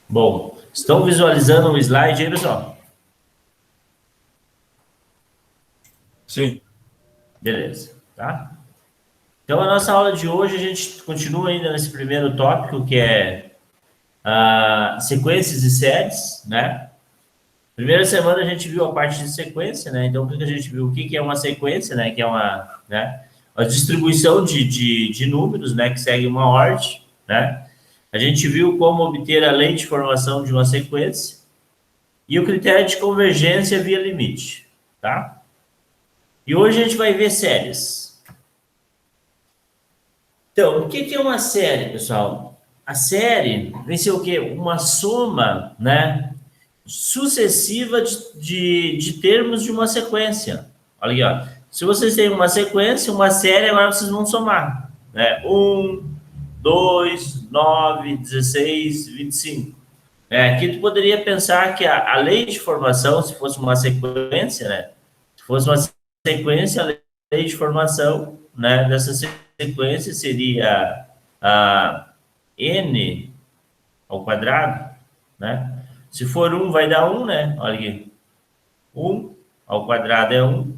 Bom, estão visualizando o slide aí, pessoal? Sim. Beleza, tá? Então, a nossa aula de hoje, a gente continua ainda nesse primeiro tópico, que é sequências e séries, né? Primeira semana a gente viu a parte de sequência, né? Então, o que a gente viu? O que é uma sequência, né? Que é a distribuição de números, né? Que segue uma ordem, né? A gente viu como obter a lei de formação de uma sequência e o critério de convergência via limite, tá? E hoje a gente vai ver séries. Então, o que é uma série, pessoal? A série vai ser o quê? Uma soma, né? Sucessiva de termos de uma sequência. Olha aqui, ó. Se vocês têm uma sequência, uma série, agora vocês vão somar, né? 1, 2, 9, 16, 25. Aqui tu poderia pensar que a lei de formação, se fosse uma sequência, né? Se fosse uma sequência, a lei de formação, né, dessa sequência seria a n ao quadrado, né? Se for 1, vai dar 1, né? Olha aqui. 1 ao quadrado é 1.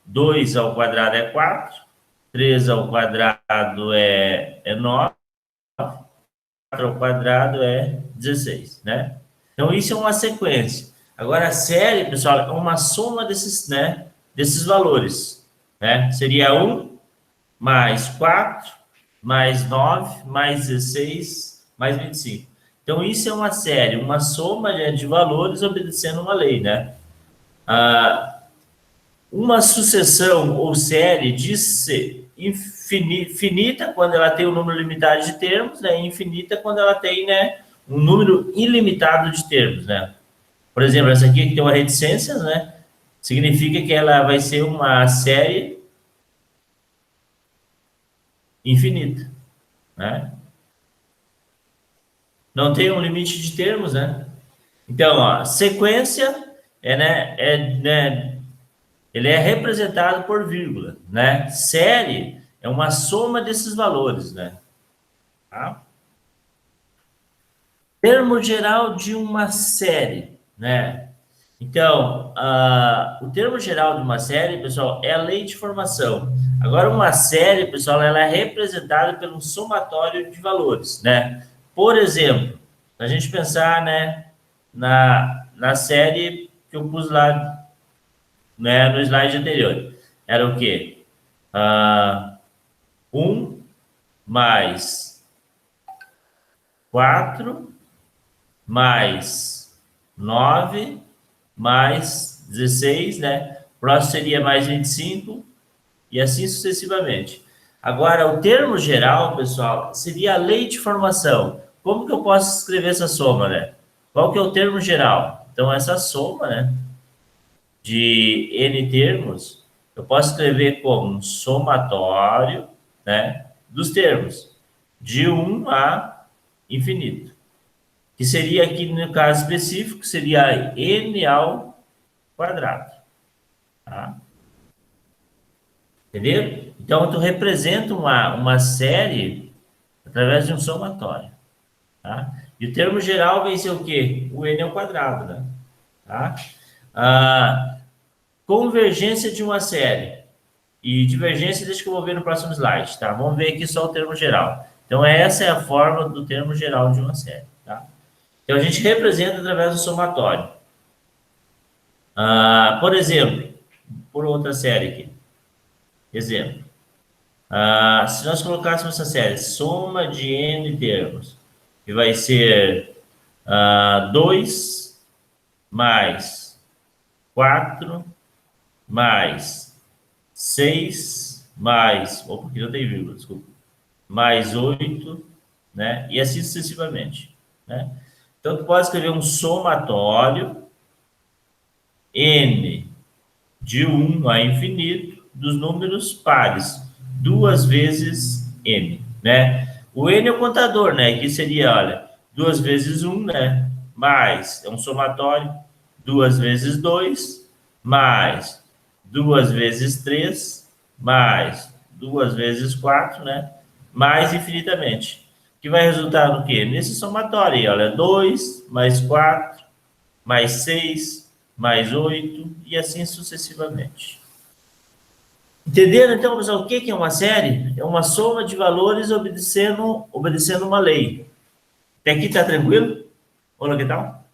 2 ao quadrado é 4. 3 ao quadrado é 9. 4 ao quadrado é 16, né? Então, isso é uma sequência. Agora, a série, pessoal, é uma soma desses, né, desses valores, né? Seria 1 mais 4, mais 9, mais 16, mais 25. Então, isso é uma série, uma soma de valores obedecendo uma lei, né? Uma sucessão ou série de ser infinita quando ela tem um número limitado de termos, né? Infinita quando ela tem, né, um número ilimitado de termos, né? Por exemplo, essa aqui que tem uma reticência, né? Significa que ela vai ser uma série infinita, né? Não tem um limite de termos, né? Então, ó, sequência ele é representado por vírgula, né? Série é uma soma desses valores, né? Tá? Termo geral de uma série, né? Então, o termo geral de uma série, pessoal, é a lei de formação. Agora, uma série, pessoal, ela é representada pelo somatório de valores, né? Por exemplo, a gente pensar, né, na série que eu pus lá, né, no slide anterior. Era o quê? 1 mais 4 mais 9 mais 16, né? Próximo seria mais 25 e assim sucessivamente. Agora, o termo geral, pessoal, seria a lei de formação. Como que eu posso escrever essa soma, né? Qual que é o termo geral? Então, essa soma, né, de n termos, eu posso escrever como um somatório, né, dos termos, de 1 a infinito. Que seria aqui, no caso específico, seria n ao quadrado. Tá? Entendeu? Então, tu representa uma série através de um somatório. Tá? E o termo geral vai ser o quê? O n ao quadrado, né? Tá? Convergência de uma série. E divergência, deixa que eu vou ver no próximo slide, tá? Vamos ver aqui só o termo geral. Então, essa é a forma do termo geral de uma série, tá? Então, a gente representa através do somatório. Por exemplo, por outra série aqui. Exemplo. Se nós colocássemos essa série, soma de n termos, que vai ser 2 mais 4 mais 6 mais... Opa, aqui não tem vírgula, desculpa. Mais 8, né? E assim sucessivamente, né? Então, tu pode escrever um somatório n de 1 a infinito dos números pares, 2 vezes n, né? O n é o contador, né? Que seria, olha, 2 vezes 1, né? Mais, é um somatório, 2 vezes 2, mais 2 vezes 3, mais 2 vezes 4, né? Mais infinitamente. que vai resultar no quê? Nesse somatório aí, olha, 2 mais 4 mais 6 mais 8 e assim sucessivamente. Entenderam, então, pessoal, o que é uma série? É uma soma de valores obedecendo uma lei. Até aqui tá tranquilo? Olá, que tal?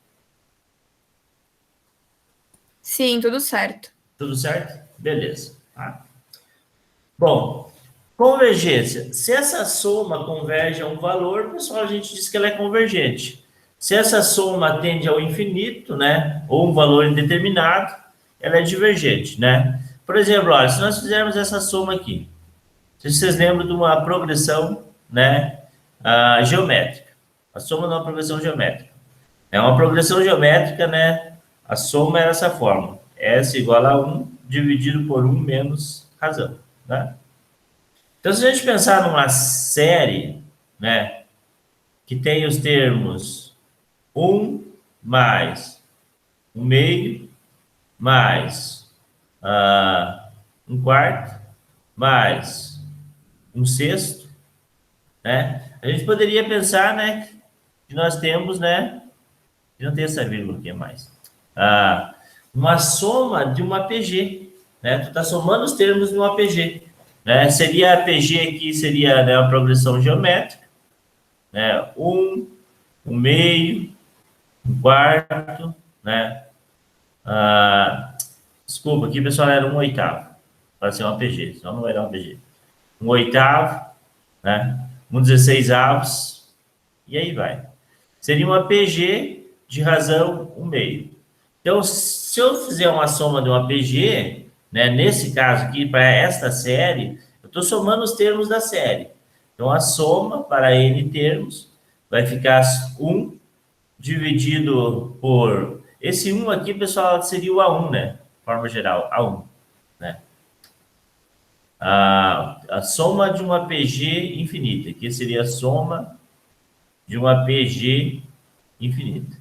Sim, tudo certo. Tudo certo? Beleza. Tá? Bom, convergência. Se essa soma converge a um valor, pessoal, a gente diz que ela é convergente. Se essa soma tende ao infinito, né, ou um valor indeterminado, ela é divergente, né? Por exemplo, olha, se nós fizermos essa soma aqui, se vocês lembram de uma progressão, né, geométrica, a soma de uma progressão geométrica. É uma progressão geométrica, né? A soma é essa forma. S igual a 1 dividido por 1 menos razão, né? Então, se a gente pensar numa série, né, que tem os termos 1 mais 1 meio mais 1 quarto mais 1 sexto, né? A gente poderia pensar, né, que nós temos, né, que não tem essa vírgula aqui mais, uma soma de uma PG, né? Tu está somando os termos de uma PG, né? Seria a PG aqui, seria, né, uma progressão geométrica, né? 1, 1 meio, 1 quarto, né? Desculpa, aqui pessoal era 1 oitavo, para ser uma PG, senão não era uma PG. 1 oitavo, né? 1 16avos, e aí vai. Seria uma PG de razão 1 meio. Então, se eu fizer uma soma de uma PG, né, nesse caso aqui, para esta série, eu estou somando os termos da série. Então, a soma para N termos vai ficar 1 dividido por... Esse 1 aqui, pessoal, seria o A1, né? De forma geral, A1, né? A soma de uma PG infinita. Aqui seria a soma de uma PG infinita.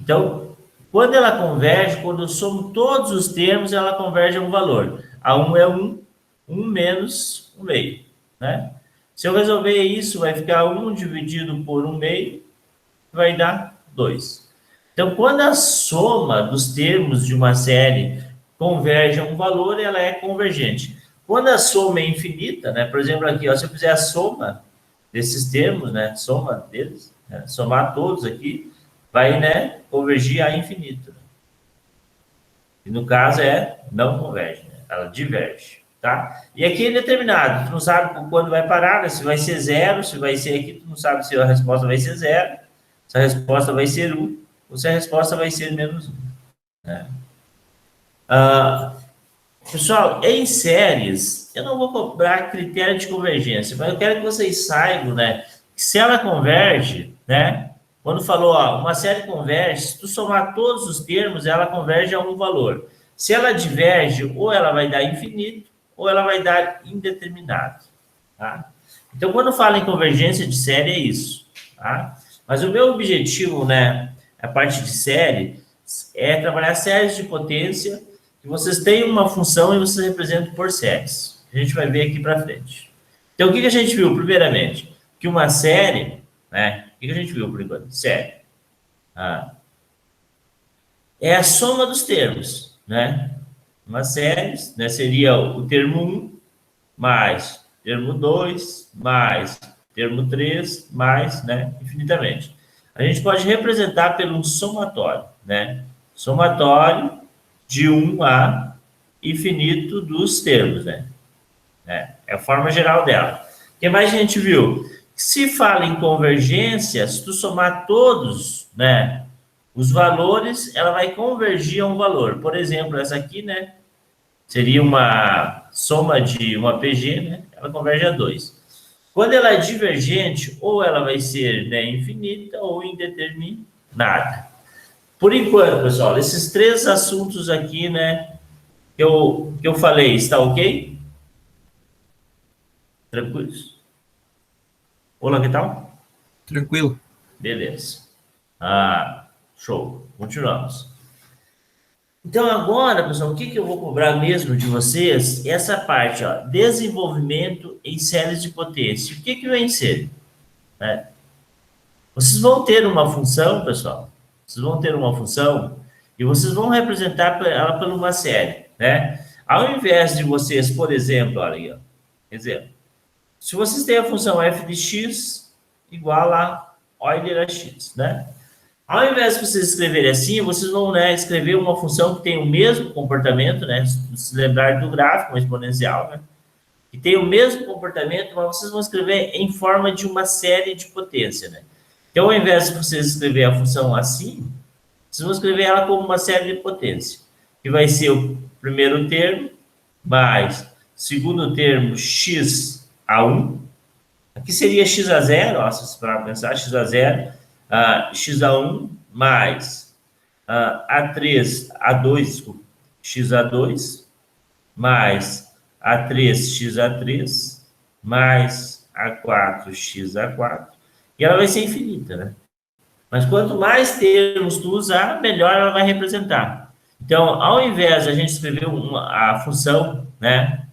Então, quando ela converge, quando eu somo todos os termos, ela converge a um valor. A1 é 1, 1 menos 1 meio, né? Se eu resolver isso, vai ficar 1 dividido por 1 meio, vai dar 2. Então, quando a soma dos termos de uma série converge a um valor, ela é convergente. Quando a soma é infinita, né? Por exemplo, aqui, ó, se eu fizer a soma desses termos, né? Soma deles, né? Somar todos aqui, vai, né, convergir a infinito. E no caso não converge, né? Ela diverge, tá? E aqui é indeterminado, tu não sabe quando vai parar, né? Se vai ser 0, se vai ser aqui, tu não sabe se a resposta vai ser 0, se a resposta vai ser 1, ou se a resposta vai ser menos 1, né? Pessoal, em séries, eu não vou cobrar critério de convergência, mas eu quero que vocês saibam, né, que se ela converge, né, quando falou, ó, uma série converge, se tu somar todos os termos, ela converge a um valor. Se ela diverge, ou ela vai dar infinito, ou ela vai dar indeterminado, tá? Então, quando fala em convergência de série, é isso, tá? Mas o meu objetivo, né, a parte de série, é trabalhar séries de potência que vocês têm uma função e vocês representam por séries. A gente vai ver aqui para frente. Então, o que a gente viu, primeiramente? Que uma série, né? O que a gente viu por enquanto? Série. É a soma dos termos, né? Uma série, né, seria o termo 1 mais termo 2 mais termo 3 mais, né, infinitamente. A gente pode representar pelo somatório, né? Somatório de 1 a infinito dos termos, né? É a forma geral dela. O que mais a gente viu? Se fala em convergência, se tu somar todos, né, os valores, ela vai convergir a um valor. Por exemplo, essa aqui, né, seria uma soma de uma PG, né? Ela converge a 2. Quando ela é divergente, ou ela vai ser, né, infinita ou indeterminada. Por enquanto, pessoal, esses três assuntos aqui, né, que eu falei, está ok? Tranquilos? Olá, que tal? Tranquilo. Beleza. Show. Continuamos. Então, agora, pessoal, o que que eu vou cobrar mesmo de vocês? Essa parte, ó, desenvolvimento em séries de potência. O que que vem ser? Né? Vocês vão ter uma função, pessoal. Vocês vão ter uma função e vocês vão representar ela por uma série, né? Ao invés de vocês, por exemplo, olha aí, ó, exemplo, se vocês têm a função f de x igual a Euler a x, né? Ao invés de vocês escreverem assim, vocês vão, né, escrever uma função que tem o mesmo comportamento, né? Se lembrar do gráfico, uma exponencial, né? Que tem o mesmo comportamento, mas vocês vão escrever em forma de uma série de potência, né? Então, ao invés de vocês escrever a função assim, vocês vão escrever ela como uma série de potência, que vai ser o primeiro termo mais segundo termo x a 1. Aqui seria x a 0, ó, se para pensar, x a 0, x a 1 mais a3, a2, desculpa, x a 2 mais a3, x a 3 mais a4, x a 4. E ela vai ser infinita, né? Mas quanto mais termos tu usar, melhor ela vai representar. Então, ao invés de a gente escrever a função, né,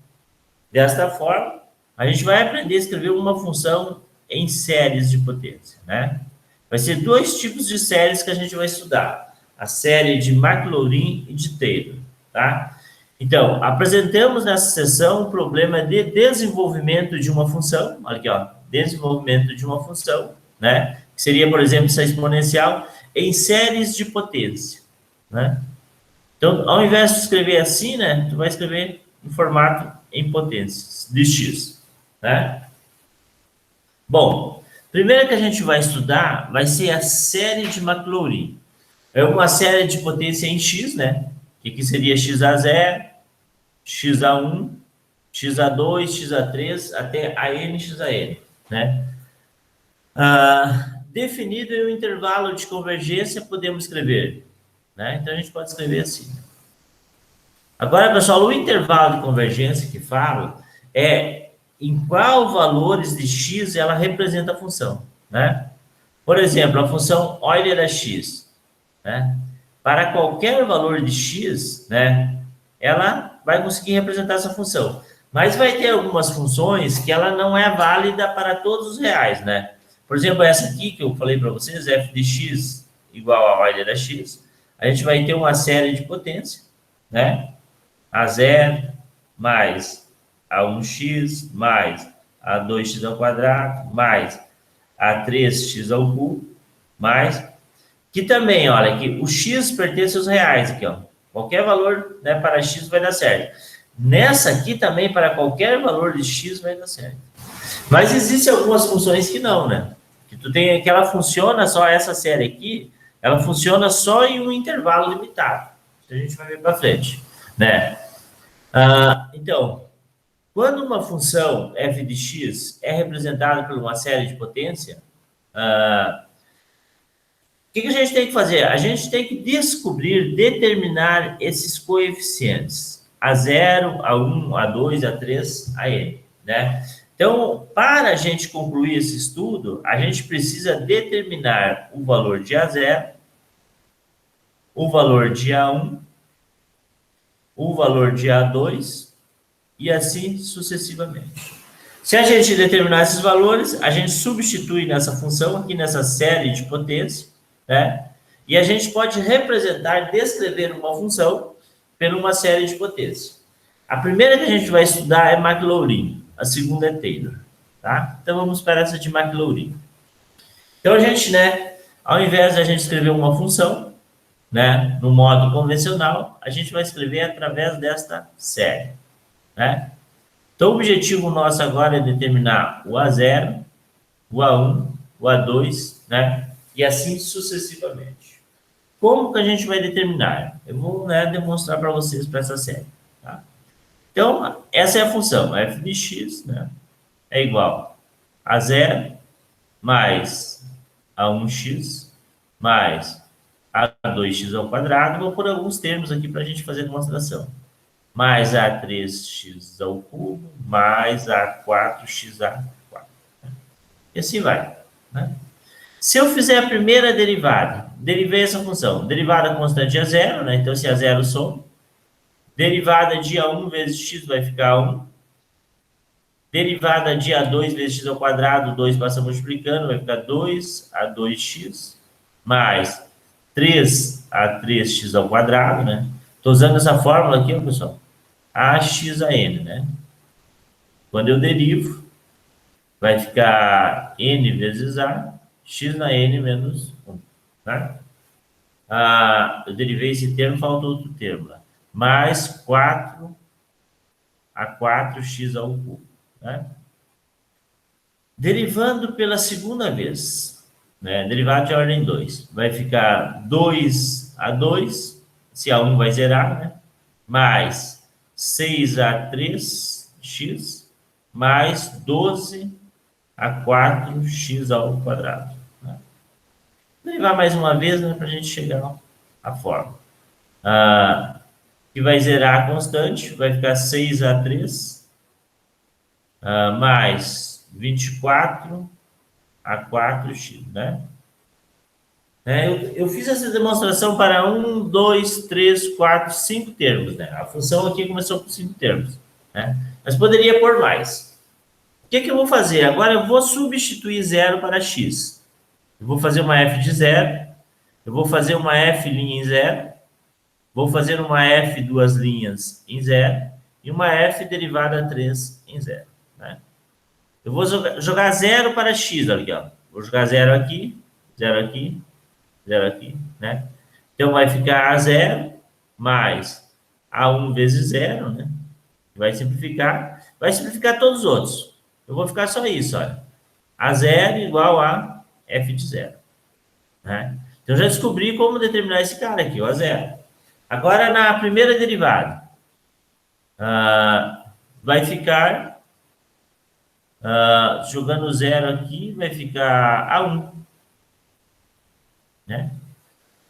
desta forma, a gente vai aprender a escrever uma função em séries de potência, né? Vai ser dois tipos de séries que a gente vai estudar. A série de Maclaurin e de Taylor, tá? Então, apresentamos nessa sessão o problema de desenvolvimento de uma função. Olha aqui, ó, desenvolvimento de uma função, né? Que seria, por exemplo, essa exponencial em séries de potência, né? Então, ao invés de escrever assim, né, tu vai escrever em formato em potências de x, né? Bom, primeiro que a gente vai estudar vai ser a série de Maclaurin. É uma série de potência em x, né? Que seria x a 0, x a 1, x a 2, x a 3, até a n, x a n, né? Definido em um intervalo de convergência, podemos escrever, né? Então, a gente pode escrever assim. Agora, pessoal, o intervalo de convergência que falo é em qual valores de x ela representa a função, né? Por exemplo, a função Euler a x, né? Para qualquer valor de x, né, ela vai conseguir representar essa função. Mas vai ter algumas funções que ela não é válida para todos os reais, né? Por exemplo, essa aqui que eu falei para vocês, f de x igual a Euler a x, a gente vai ter uma série de potência, né? A0 mais A1x mais A2x ao quadrado mais A3x ao cubo mais... Que também, olha, que o x pertence aos reais aqui, ó. Qualquer valor, né, para x vai dar certo. Nessa aqui também, para qualquer valor de x vai dar certo. Mas existem algumas funções que não, né? Que tu tem, que ela funciona só, essa série aqui, ela funciona só em um intervalo limitado. A gente vai ver para frente, né? Então, quando uma função f de x é representada por uma série de potência, o que a gente tem que fazer? A gente tem que descobrir, determinar esses coeficientes. A0, A1, A2, A3, AN, né? Então, para a gente concluir esse estudo, a gente precisa determinar o valor de A0, o valor de A1, o valor de A2 e assim sucessivamente. Se a gente determinar esses valores, a gente substitui nessa função aqui, nessa série de potência, né? E a gente pode representar, descrever uma função por uma série de potência. A primeira que a gente vai estudar é Maclaurin, a segunda é Taylor, tá? Então vamos para essa de Maclaurin. Então a gente, né, ao invés de a gente escrever uma função, né, no modo convencional, a gente vai escrever através desta série, né? Então, o objetivo nosso agora é determinar o A0, o A1, o A2, né? E assim sucessivamente. Como que a gente vai determinar? Eu vou, né, demonstrar para vocês para essa série, tá? Então, essa é a função, f de x, né, é igual a 0 mais A1x mais A2x ao quadrado. Vou pôr alguns termos aqui para a gente fazer a demonstração. Mais A3x ao cubo, mais A4x a 4. E assim vai, né? Se eu fizer a primeira derivada, derivei essa função. Derivada constante é zero, né? Então, se é zero, soma. Derivada de A1 vezes x vai ficar 1. Derivada de A2 vezes x ao quadrado, 2 passa multiplicando, vai ficar 2A2x, mais 3A3x ao quadrado, né? Estou usando essa fórmula aqui, ó, pessoal. AX a N, né? Quando eu derivo, vai ficar N vezes A, x na N menos 1, tá? Eu derivei esse termo, falta outro termo lá. Mais 4 a 4x ao cubo, né? Derivando pela segunda vez, né? Derivado de ordem 2. Vai ficar 2A2, se A1 vai zerar, né? Mais 6A3x, mais 12A4x ao quadrado. Né? Derivar mais uma vez, né? Para a gente chegar à forma. Que vai zerar a constante, vai ficar 6A3, mais 24A4x, né? Eu fiz essa demonstração para 1, 2, 3, 4, 5 termos, né? A função aqui começou com 5 termos, né? Mas poderia pôr mais. O que eu vou fazer? Agora eu vou substituir zero para x. Eu vou fazer uma f de zero, eu vou fazer uma f' em zero, vou fazer uma f duas linhas em zero e uma f derivada 3 em zero, né? Eu vou jogar zero para x, olha aqui, ó. Vou jogar zero aqui, zero aqui, zero aqui, né? Então, vai ficar A0 mais A1 vezes zero, né? Vai simplificar todos os outros. Eu vou ficar só isso, olha. A0 igual a f de zero, né? Então, já descobri como determinar esse cara aqui, o A0. Agora, na primeira derivada, vai ficar, jogando zero aqui, vai ficar A1, né?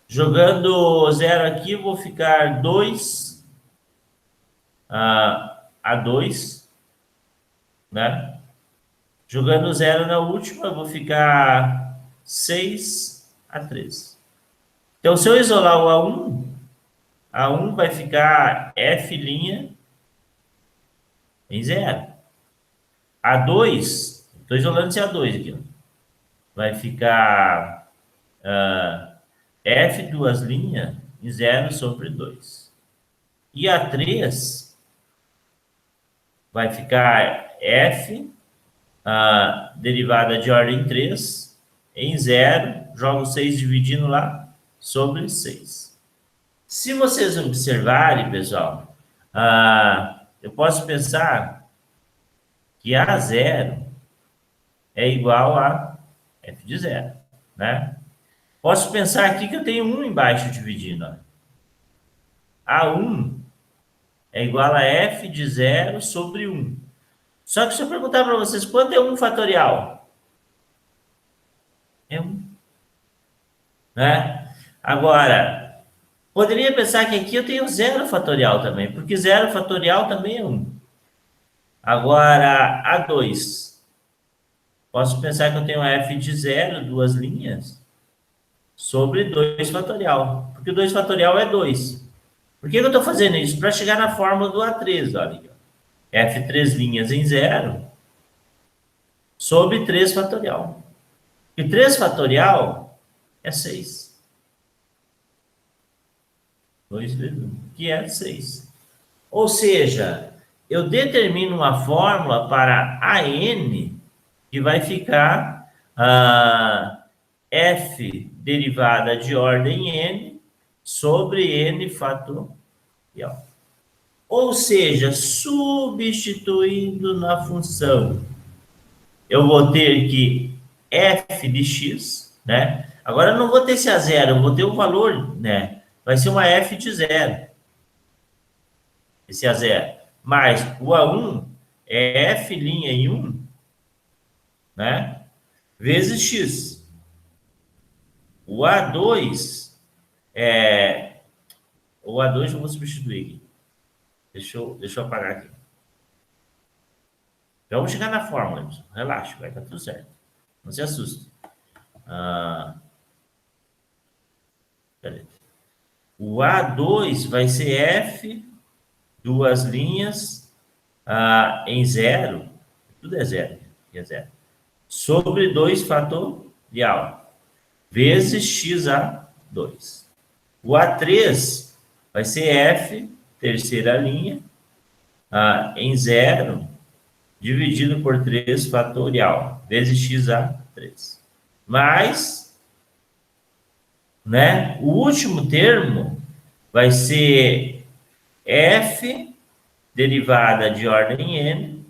Jogando zero aqui, eu vou ficar 2 A2, né? Jogando zero na última, eu vou ficar 6A3. Então, se eu isolar o A1 vai ficar F' em zero. A2, estou isolando esse A2 aqui, ó. Vai ficar F duas linhas em 0 sobre 2. E A3 vai ficar F, derivada de ordem 3, em 0, jogo 6 dividindo lá, sobre 6. Se vocês observarem, pessoal, eu posso pensar que A0 é igual a F de zero, né? Posso pensar aqui que eu tenho 1 embaixo dividindo, ó. A1 é igual a F de 0 sobre 1. Só que se eu perguntar para vocês, quanto é 1 fatorial? É 1. Né? Agora, poderia pensar que aqui eu tenho 0 fatorial também, porque 0 fatorial também é 1. Agora, A2. Posso pensar que eu tenho F de 0, duas linhas, sobre 2 fatorial. Porque 2 fatorial é 2. Por que eu estou fazendo isso? Para chegar na fórmula do A3, olha aqui. F 3 linhas em 0 sobre 3 fatorial. E 3 fatorial é 6. 2 vezes 1, que é 6. Ou seja, eu determino uma fórmula para AN que vai ficar F derivada de ordem N sobre N fatorial. Ou seja, substituindo na função, eu vou ter que f de x, né? Agora eu não vou ter esse a zero, eu vou ter o valor, né? Vai ser uma f de zero. Esse a zero. Mais o A1 é f' em 1, né? Vezes x. O A2 é... O A2 eu vou substituir aqui. Deixa eu apagar aqui. Já vamos chegar na fórmula, pessoal. Relaxa, vai estar tudo certo. Não se assuste. O A2 vai ser F, duas linhas, em zero, tudo é zero, aqui é zero, sobre 2 fatorial, vezes XA2. O A3 vai ser F, terceira linha, em zero, dividido por 3 fatorial, vezes XA3. Mais, né, o último termo vai ser F, derivada de ordem n,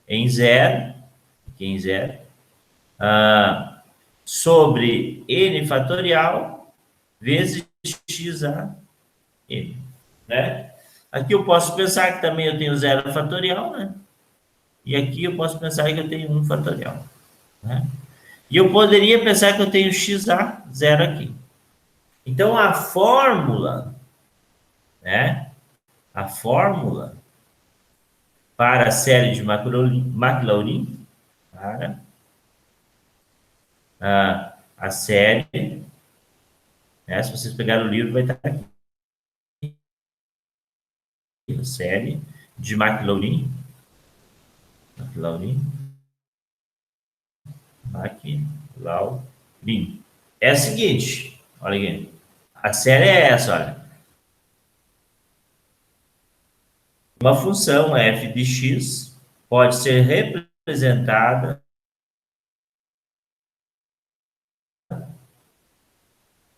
em zero, aqui em zero, sobre n fatorial, vezes xa n, né? Aqui eu posso pensar que também eu tenho zero fatorial, né? E aqui eu posso pensar que eu tenho 1 fatorial, né? E eu poderia pensar que eu tenho xa zero aqui. Então, a fórmula, né? A fórmula para a série de Maclaurin, para a série, né? Se vocês pegarem o livro, vai estar aqui. A série de Maclaurin, é a seguinte, olha aqui. A série é essa, olha. Uma função f de x pode ser representada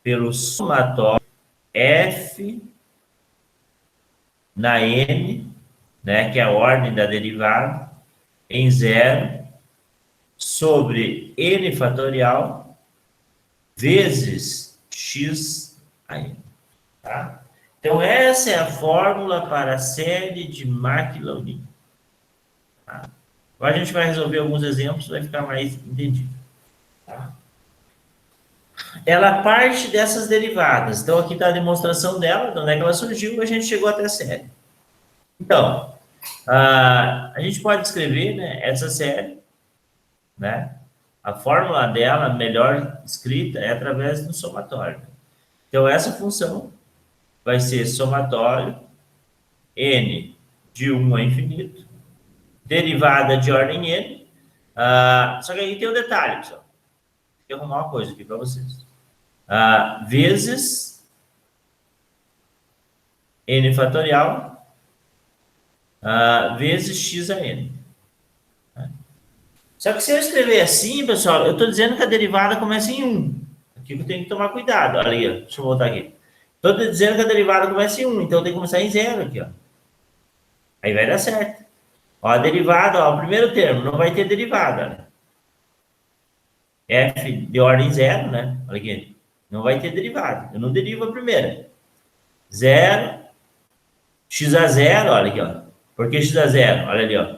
pelo somatório f na n, né, que é a ordem da derivada, em zero, sobre n fatorial, vezes x a n. Tá? Então, essa é a fórmula para a série de Maclaurin. Tá? Agora a gente vai resolver alguns exemplos, vai ficar mais entendido. Tá? Ela parte dessas derivadas. Então, aqui está a demonstração dela, de onde é que ela surgiu, a gente chegou até a série. Então, a gente pode escrever, né, essa série, né? A fórmula dela, melhor escrita, é através do somatório. Então, essa função vai ser somatório n de 1 a infinito, derivada de ordem n. Só que aí tem um detalhe, pessoal. Tem que arrumar uma coisa aqui para vocês. Vezes n fatorial, vezes x a n. Só que se eu escrever assim, pessoal, eu estou dizendo que a derivada começa em 1. Aqui eu tenho que tomar cuidado. Olha aí, deixa eu voltar aqui. Estou dizendo que a derivada começa em 1, então eu tenho que começar em 0 aqui, ó. Aí vai dar certo. Ó, a derivada, ó, o primeiro termo, não vai ter derivada, né? F de ordem 0, né? Olha aqui. Não vai ter derivada. Eu não derivo a primeira. 0, x a 0, olha aqui, ó. Por que x a 0? Olha ali, ó.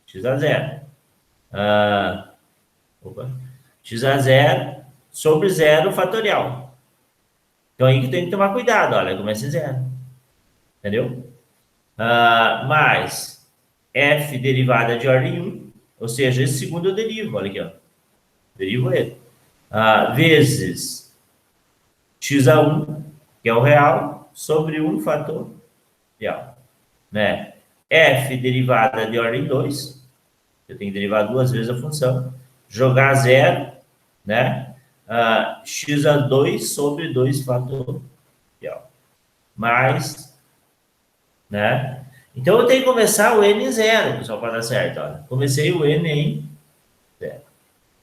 X a 0. X a 0 sobre 0 fatorial. Então aí que tem que tomar cuidado, olha, começa em 0. Entendeu? Mais f derivada de ordem 1, ou seja, esse segundo eu derivo, olha aqui, ó. Derivo ele. Vezes x a 1, que é o real, sobre 1 fatorial. Né? F derivada de ordem 2, eu tenho que derivar duas vezes a função, jogar 0, né? X a 2 sobre 2 fatorial. Mais, né? Então, eu tenho que começar o n em 0, pessoal, para dar certo. Olha. Comecei o n em 0.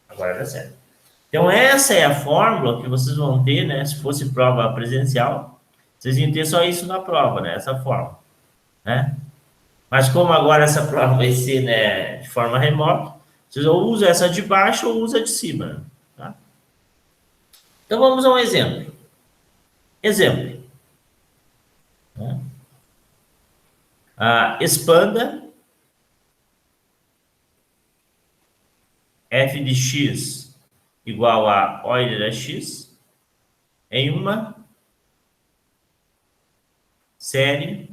Agora dá certo. Então, essa é a fórmula que vocês vão ter, né? Se fosse prova presencial, vocês iam ter só isso na prova, né? Essa fórmula, né? Mas como agora essa prova vai ser, né, de forma remota, vocês ou usam essa de baixo ou usam de cima, né? Tá? Então, vamos a um exemplo. Exemplo. Né? Expanda f de x igual a Euler x em uma série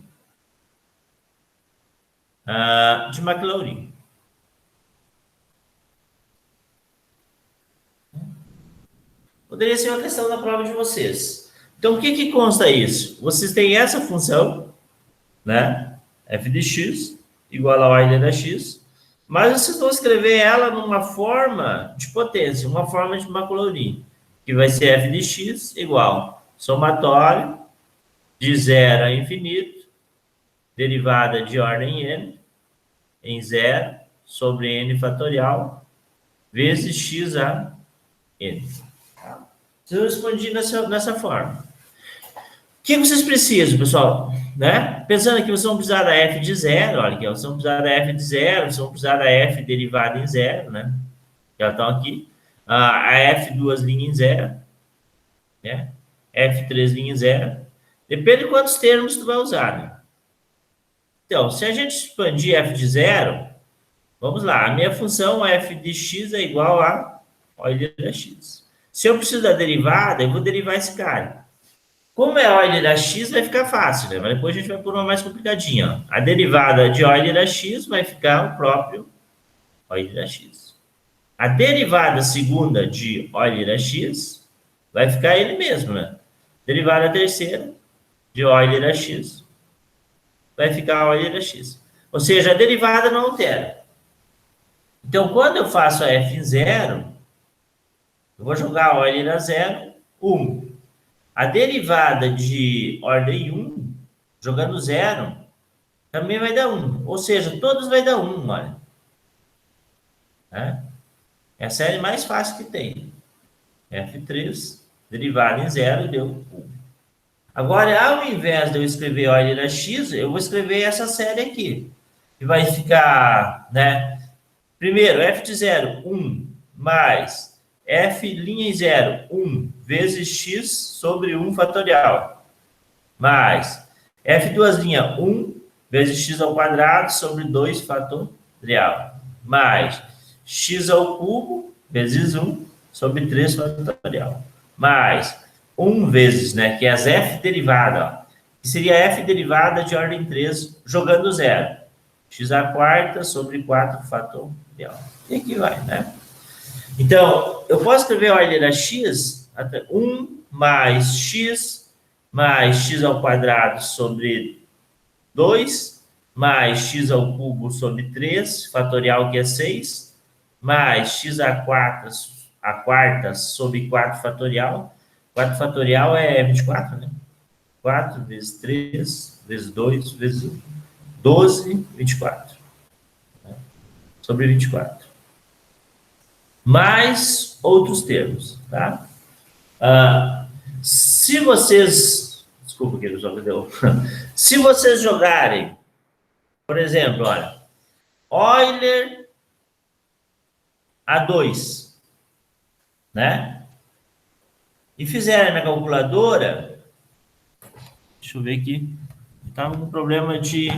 de Maclaurin. Poderia ser uma questão da prova de vocês. Então, o que consta isso? Vocês têm essa função, né? F de x igual a Euler da x, mas vocês vão escrever ela numa forma de potência, uma forma de Maclaurin, que vai ser F de x igual somatório de 0 a infinito, derivada de ordem n, em 0, sobre n fatorial, vezes x a n. Eu respondi nessa forma. O que vocês precisam, pessoal? Né? Pensando que vocês vão precisar da f de 0, olha aqui, vocês vão precisar da f de 0, vocês vão precisar da f derivada em 0, né? Já estão aqui. A f duas linhas em 0, né? F três linhas em 0. Depende de quantos termos tu vai usar, né? Então, se a gente expandir f de 0, vamos lá, a minha função f de x é igual a Euler da x. Se eu preciso da derivada, eu vou derivar esse cara. Como é Euler da x, vai ficar fácil, né? Mas depois a gente vai por uma mais complicadinha. Ó. A derivada de Euler da x vai ficar o próprio Euler da x. A derivada segunda de Euler da x vai ficar ele mesmo, né? Derivada terceira de Euler da x vai ficar Euler da x. Ou seja, a derivada não altera. Então, quando eu faço a f em 0, eu vou jogar Euler a 0, 1. A derivada de ordem 1, jogando 0, também vai dar 1. Ou seja, todos vai dar 1, olha. É a série mais fácil que tem. F3, derivada em 0, deu 1. Agora, ao invés de eu escrever Euler a x, eu vou escrever essa série aqui. Que vai ficar, né? Primeiro, f de 0, 1, mais f' em 0, 1, vezes x sobre 1 fatorial, mais f duas linhas, 1, vezes x ao quadrado sobre 2 fatorial, mais x ao cubo, vezes 1, sobre 3 fatorial, mais 1 vezes, né, que é as f derivada, ó, que seria f derivada de ordem 3, jogando 0, x à quarta sobre 4 fatorial. E aqui vai, né? Então, eu posso escrever Euler da x, 1 mais x ao quadrado sobre 2, mais x ao cubo sobre 3, fatorial que é 6, mais x à quarta sobre 4 fatorial. 4 fatorial é 24, né? 4 vezes 3, vezes 2, vezes 1. 12, 24. Né? Sobre 24. Mais outros termos, tá? Se vocês... Desculpa, que só deu. Se vocês jogarem, por exemplo, olha, Euler a 2, né? E fizerem na calculadora, deixa eu ver aqui, estava com problema de...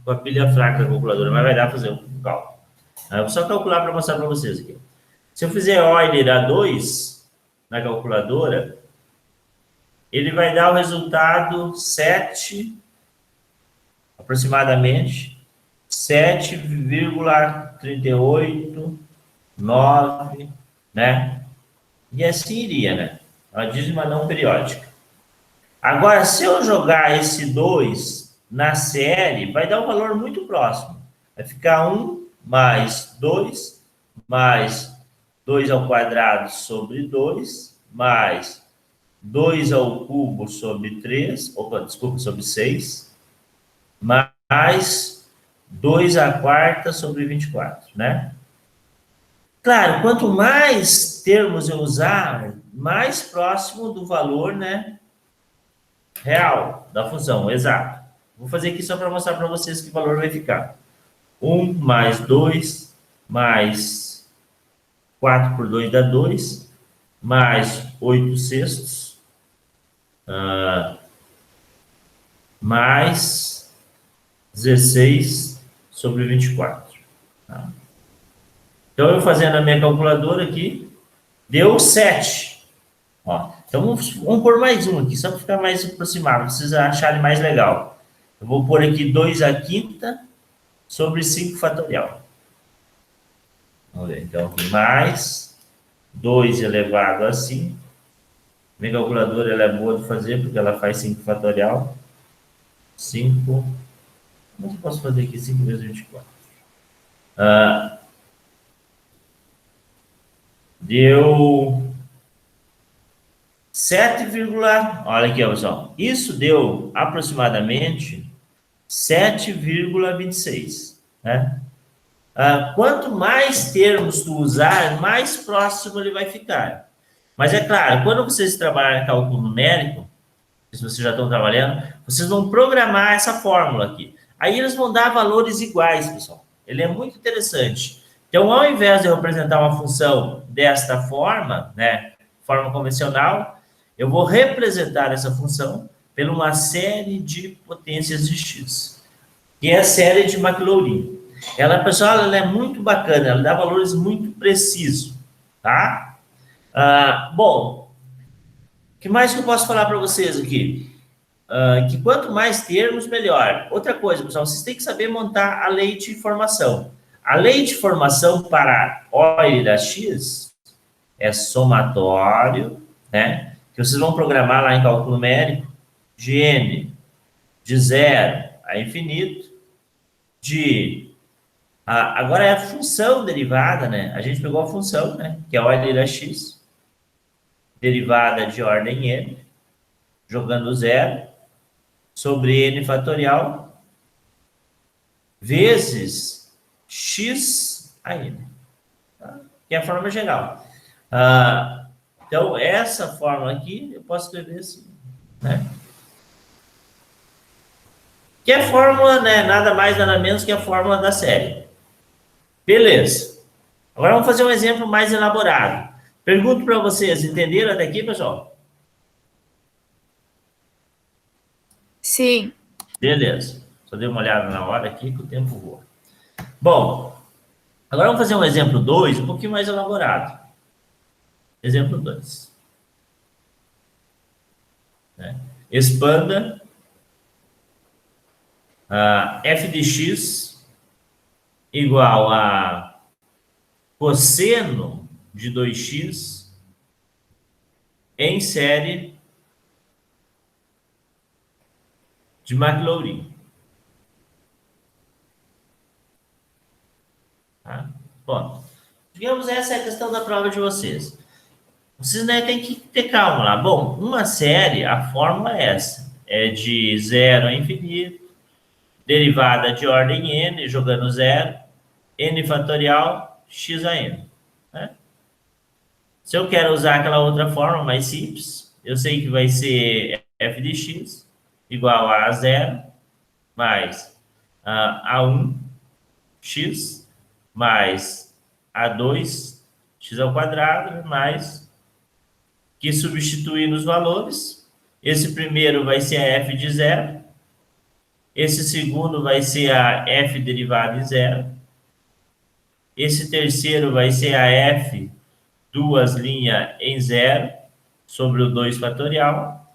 com a pilha fraca da calculadora, mas vai dar para fazer o cálculo. Eu vou só calcular para mostrar para vocês aqui. Se eu fizer Euler a 2 na calculadora, ele vai dar o resultado 7, aproximadamente, 7,389, né? E assim iria, né? Uma dízima não periódica. Agora, se eu jogar esse 2 na série, vai dar um valor muito próximo. Vai ficar 1 mais 2 ao quadrado sobre 2, mais 2 ao cubo sobre 3, sobre 6, mais 2 à quarta sobre 24, né? Claro, quanto mais termos eu usar, mais próximo do valor, né, real da função, exato. Vou fazer aqui só para mostrar para vocês que valor vai ficar. 1 mais 2 mais 4 por 2 dá 2, mais 8 sextos, mais 16 sobre 24. Tá? Então, eu fazendo a minha calculadora aqui, deu 7. Ó, então, vamos pôr mais um aqui, só para ficar mais aproximado, para vocês acharem mais legal. Eu vou pôr aqui 2 à quinta sobre 5 fatorial. Vamos ver, então, aqui mais 2 elevado a 5. Minha calculadora ela é boa de fazer, porque ela faz 5 fatorial. 5. Como eu posso fazer aqui? 5 vezes 24. Deu 7, olha aqui, pessoal. Isso deu aproximadamente 7,26, né? Quanto mais termos tu usar, mais próximo ele vai ficar. Mas é claro, quando vocês trabalharem em cálculo numérico, se vocês já estão trabalhando, vocês vão programar essa fórmula aqui. Aí eles vão dar valores iguais, pessoal. Ele é muito interessante. Então, ao invés de eu representar uma função desta forma, né, forma convencional, eu vou representar essa função por uma série de potências de x, que é a série de Maclaurin. Ela, pessoal, ela é muito bacana, ela dá valores muito precisos, tá? Bom, o que mais que eu posso falar para vocês aqui? Que quanto mais termos, melhor. Outra coisa, pessoal, vocês têm que saber montar a lei de formação. A lei de formação para OI da X é somatório, né? Que vocês vão programar lá em cálculo numérico, de n de 0 a infinito, agora é a função derivada, né? A gente pegou a função, né? Que é a OI da X, derivada de ordem n, jogando 0, sobre n fatorial, vezes x a n, tá? Que é a forma geral. Então, essa fórmula aqui, eu posso escrever assim, né? Que é a fórmula, né? Nada mais, nada menos que a fórmula da série. Beleza. Agora vamos fazer um exemplo mais elaborado. Pergunto para vocês, entenderam até aqui, pessoal? Sim. Beleza. Só dei uma olhada na hora aqui que o tempo voa. Bom, agora vamos fazer um exemplo 2, um pouquinho mais elaborado. Exemplo 2. Né? Expanda f de x igual a cosseno de 2x em série de Maclaurin. Tá? Bom, digamos, essa é a questão da prova de vocês. Vocês, né, têm que ter calma lá. Bom, uma série, a fórmula é essa. É de 0 a infinito, derivada de ordem n, jogando 0, n fatorial, x a n. Né? Se eu quero usar aquela outra forma mais simples, eu sei que vai ser f de x igual a 0 mais a1 x mais a2 x ao quadrado mais, que substituir nos valores. Esse primeiro vai ser a f de 0. Esse segundo vai ser a f derivada em 0. Esse terceiro vai ser a f duas linhas em 0 sobre o 2 fatorial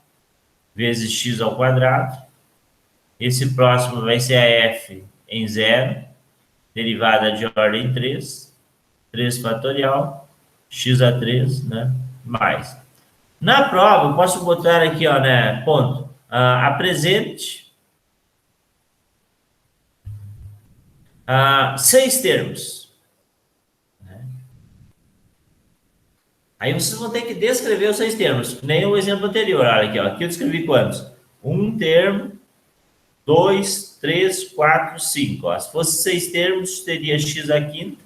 vezes x ao quadrado. Esse próximo vai ser a f em 0, derivada de ordem 3, 3 fatorial, x a 3, né? Mais. Na prova, eu posso botar aqui, ó, né? Ponto. Apresente 6 termos. Aí vocês vão ter que descrever os 6 termos, nem o exemplo anterior. Olha aqui, ó. Aqui eu descrevi quantos? Um termo, 2, 3, 4, 5. Ó. Se fosse 6 termos, teria x a quinta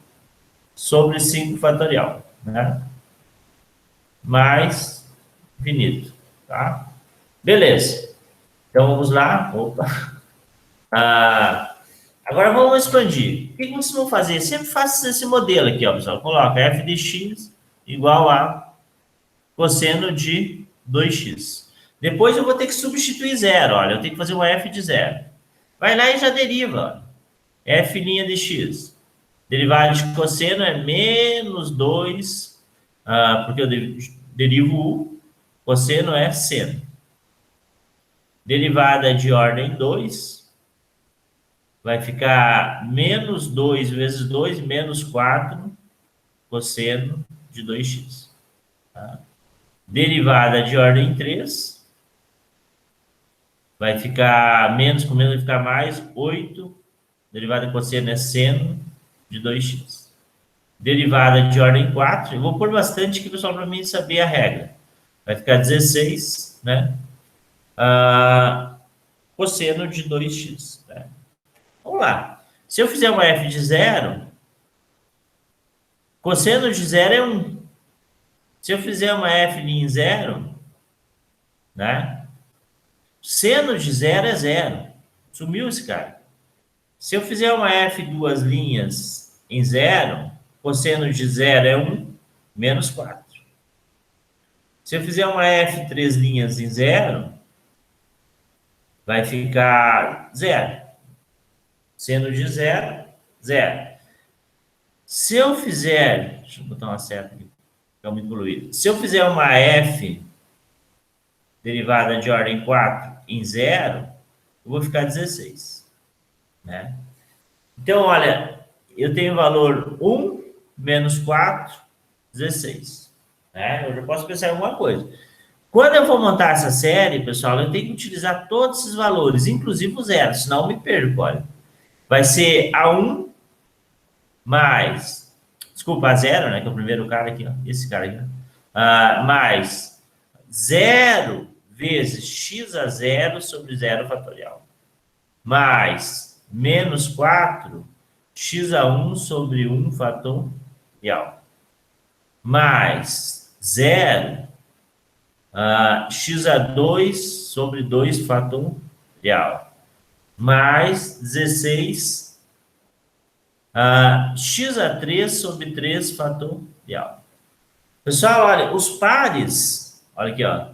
sobre 5 fatorial, né? Mais infinito, tá? Beleza. Então, vamos lá. Opa. Agora, vamos expandir. O que vocês vão fazer? Sempre faça esse modelo aqui, ó, pessoal. Coloca f de x igual a cosseno de 2x. Depois eu vou ter que substituir 0, olha. Eu tenho que fazer uma f de 0. Vai lá e já deriva, ó. F' de x. Derivada de cosseno é menos 2, porque eu derivo u. Cosseno é seno. Derivada de ordem 2 vai ficar menos 2 vezes 2, menos 4, cosseno de 2x. Tá? Derivada de ordem 3 vai ficar menos com menos, vai ficar mais 8. Derivada cosseno é seno de 2x. Derivada de ordem 4, eu vou pôr bastante aqui, pessoal, para mim saber a regra. Vai ficar 16, né? Cosseno de 2x. Né? Vamos lá. Se eu fizer uma f de 0, cosseno de 0 é 1. Se eu fizer uma f em 0, né? Seno de 0 é 0. Sumiu esse cara. Se eu fizer uma f duas linhas em 0, cosseno de 0 é 1, menos 4. Se eu fizer uma f três linhas em 0, vai ficar 0. Seno de 0, 0. Se eu fizer... Deixa eu botar uma seta aqui. Se eu fizer uma f derivada de ordem 4 em 0, eu vou ficar 16. Né? Então, olha, eu tenho valor 1 menos 4, 16. Né? Eu já posso pensar em alguma coisa. Quando eu for montar essa série, pessoal, eu tenho que utilizar todos esses valores, inclusive o zero, senão eu me perco, olha. Vai ser A1 mais... Desculpa, A0, né? Que é o primeiro cara aqui, ó. Esse cara aqui, ó. Mais 0 vezes x a 0 sobre 0 fatorial. Mais menos 4 x a 1 sobre 1 fatorial. Mais 0 x a 2 sobre 2 fatorial. Mais 16 x a 3 sobre 3 fatorial. Pessoal, olha, os pares, olha aqui, ó.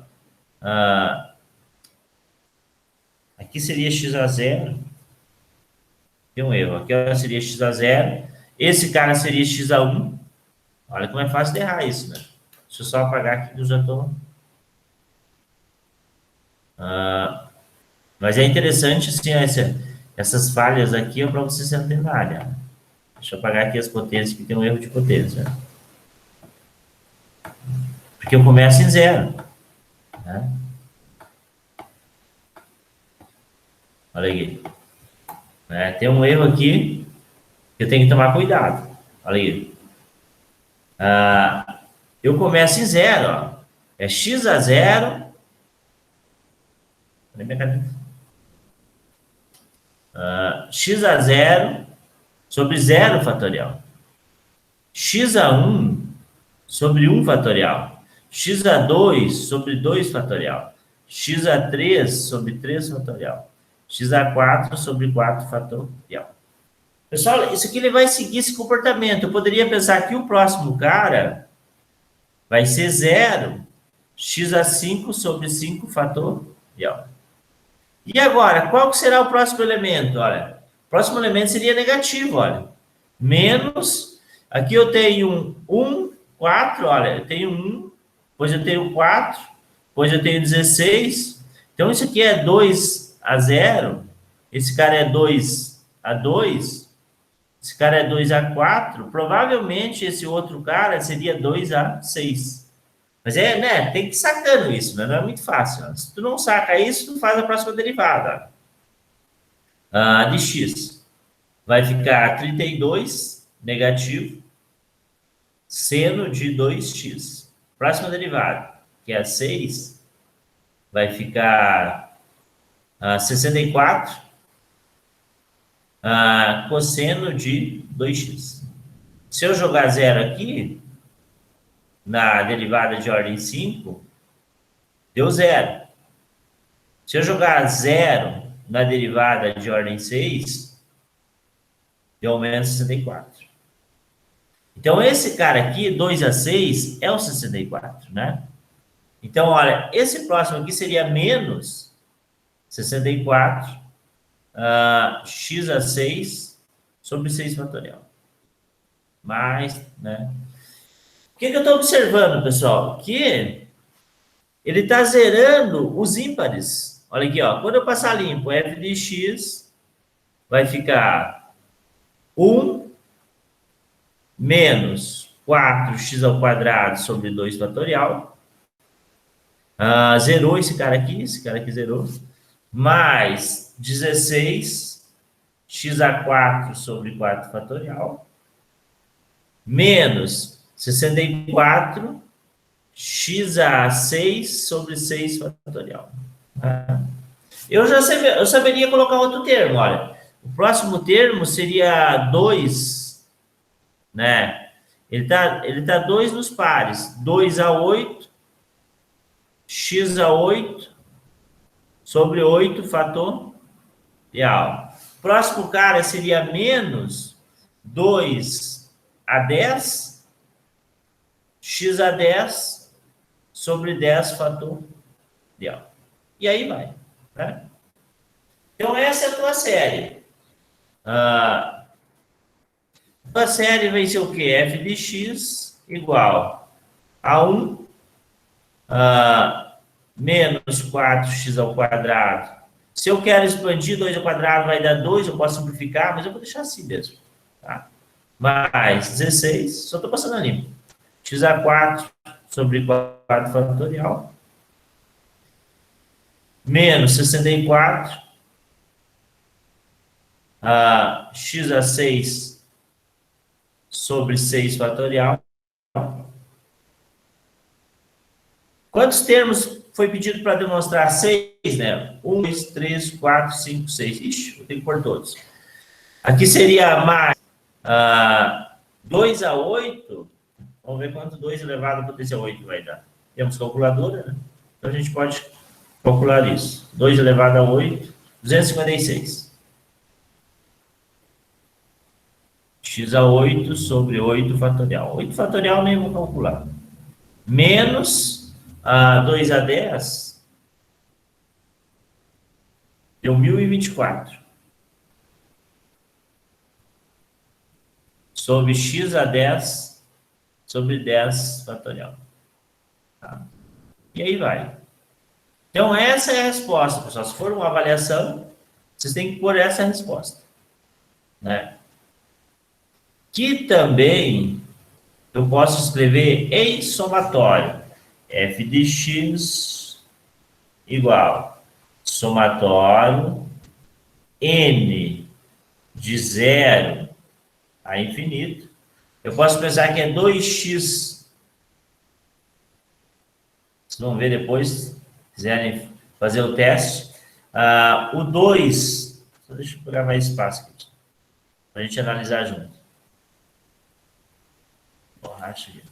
Aqui seria x a 0. Tem um erro. Aqui seria x a 0. Esse cara seria x a 1. Olha como é fácil de errar isso, né? Deixa eu só apagar aqui que eu já estou... mas é interessante, assim, essas falhas aqui para você se antenar, né? Deixa eu apagar aqui as potências, que tem um erro de potência. Porque eu começo em 0. Né? Olha aqui. Tem um erro aqui que eu tenho que tomar cuidado. Olha aí. Eu começo em 0. Ó. É x a 0. Olha minha caneta. X a 0 sobre 0 fatorial. X a 1 sobre 1 fatorial. X a 2 sobre 2 fatorial. X a 3 sobre 3 fatorial. X a 4 sobre 4 fatorial. Pessoal, isso aqui ele vai seguir esse comportamento. Eu poderia pensar que o próximo cara vai ser 0, x a 5 sobre 5 fatorial. E agora, qual que será o próximo elemento? Olha, o próximo elemento seria negativo, olha. Menos, aqui eu tenho 1, 4, olha, eu tenho 1, depois eu tenho 4, depois eu tenho 16. Então, isso aqui é 2 a 0, esse cara é 2 a 2, esse cara é 2 a 4, provavelmente esse outro cara seria 2 a 6. Mas né, tem que ir sacando isso, né? Não é muito fácil. Ó. Se tu não saca isso, tu faz a próxima derivada. De x. Vai ficar 32 negativo seno de 2x. Próxima derivada, que é 6, vai ficar 64 cosseno de 2x. Se eu jogar 0 aqui, na derivada de ordem 5, deu 0. Se eu jogar 0 na derivada de ordem 6, deu menos 64. Então, esse cara aqui, 2 a 6, é o 64, né? Então, olha, esse próximo aqui seria menos 64 x a 6 sobre 6 fatorial. Mais, né? O que eu estou observando, pessoal? Que ele está zerando os ímpares. Olha aqui, ó. Quando eu passar limpo, f de x vai ficar 1 menos 4x² sobre 2 fatorial. Zerou esse cara aqui zerou. Mais 16x² sobre 4 fatorial. Menos 64x6 sobre 6 fatorial. Eu saberia colocar outro termo, olha. O próximo termo seria 2, né? Ele tá 2 nos pares. 2/8, x/8 sobre 8 fatorial. Próximo cara seria menos 2/10, x/10 sobre 10 fatorial. E aí vai, né? Então, essa é a tua série. A tua série vai ser o quê? F de x igual a 1 menos 4x². Se eu quero expandir 2 ao quadrado, vai dar 2, eu posso simplificar, mas eu vou deixar assim mesmo. Tá? Mais 16, só estou passando ali. x² sobre 4 fatorial. Menos 64, x/6 sobre 6 fatorial. Quantos termos foi pedido para demonstrar? 6, né? 1, 2, 3, 4, 5, 6. Ixi, eu tenho que pôr todos. Aqui seria mais 2/8. Vamos ver quanto 2 elevado a potência 8 vai dar. Temos calculadora, né? Então a gente pode calcular isso. 2 elevado a 8, 256. x/8 sobre 8 fatorial. 8 fatorial nem vou calcular. Menos 2/10 deu 1024. Sobre x/10 sobre 10 fatorial. Tá? E aí vai. Então, essa é a resposta, pessoal. Se for uma avaliação, vocês têm que pôr essa resposta, né? Que também eu posso escrever em somatório. F de x igual somatório n de 0 a infinito. Eu posso pensar que é 2x. Vocês vão ver depois, se quiserem fazer o teste. O 2, só deixa eu pegar mais espaço aqui, para a gente analisar junto. Borracha aqui.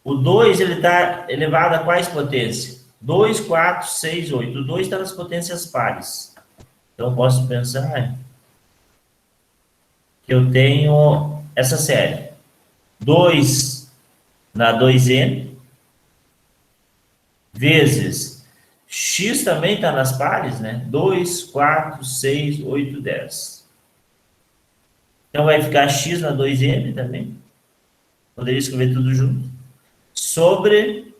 O 2, ele está elevado a quais potências? 2, 4, 6, 8. O 2 está nas potências pares. Então, posso pensar que eu tenho essa série. 2 na 2n, vezes x também está nas pares, né? 2, 4, 6, 8, 10. Então, vai ficar x na 2n também. Poderia escrever tudo junto. Sobre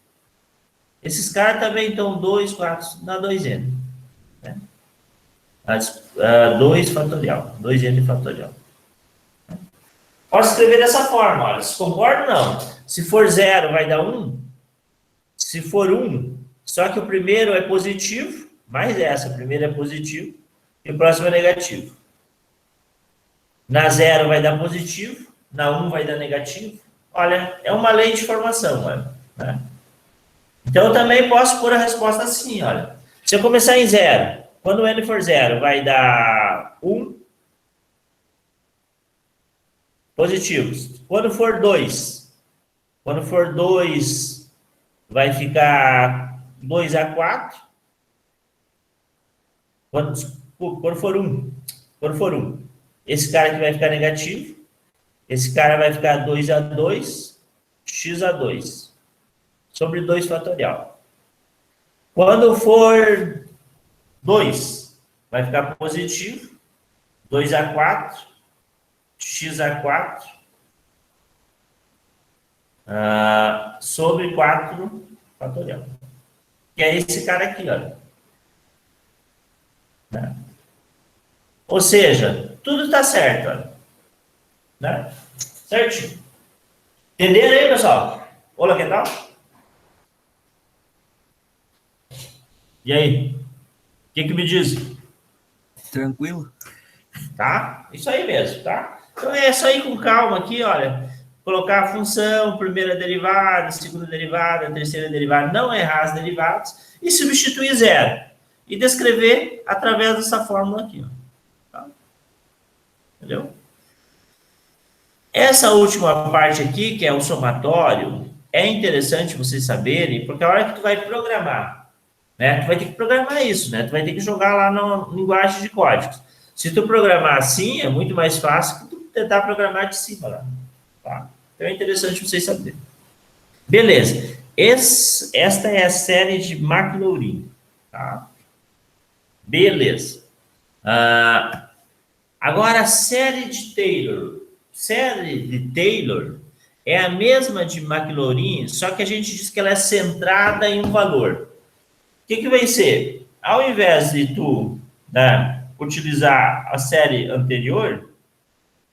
esses caras também estão 2, 4 na 2n. Né? 2 fatorial. 2n fatorial. Posso escrever dessa forma, olha. Se concorda, não. Se for 0, vai dar 1. Se for 1, só que o primeiro é positivo, mais essa, o primeiro é positivo, e o próximo é negativo. Na 0 vai dar positivo, na 1 vai dar negativo. Olha, é uma lei de formação, olha. Né? Então, eu também posso pôr a resposta assim, olha. Se eu começar em 0, quando o n for 0, vai dar 1. Positivos. Quando for 2, vai ficar 2/4. Quando for 1, esse cara aqui vai ficar negativo. Esse cara vai ficar 2/2, x/2, sobre 2 fatorial. Quando for 2, vai ficar positivo, 2/4, x/4, sobre 4 fatorial. Que é esse cara aqui, olha. Né? Ou seja, tudo está certo, olha. Né? Certinho. Entenderam aí, pessoal? Olá, que tal? E aí? O que me diz? Tranquilo? Tá? Isso aí mesmo, tá? Então é só ir com calma aqui, olha. Colocar a função, primeira derivada, segunda derivada, terceira derivada, não errar as derivadas e substituir zero. E descrever através dessa fórmula aqui, ó. Tá? Entendeu? Essa última parte aqui, que é o somatório, é interessante vocês saberem, porque a hora que tu vai programar, né? Tu vai ter que programar isso, né? Tu vai ter que jogar lá na linguagem de códigos. Se tu programar assim, é muito mais fácil que tu tentar programar de cima lá. Tá? Então é interessante vocês saberem. Beleza. Esta é a série de Maclaurin. Tá? Beleza. Agora a série de Taylor. Série de Taylor é a mesma de Maclaurin, só que a gente diz que ela é centrada em um valor. O que vai ser? Ao invés de tu, né, utilizar a série anterior,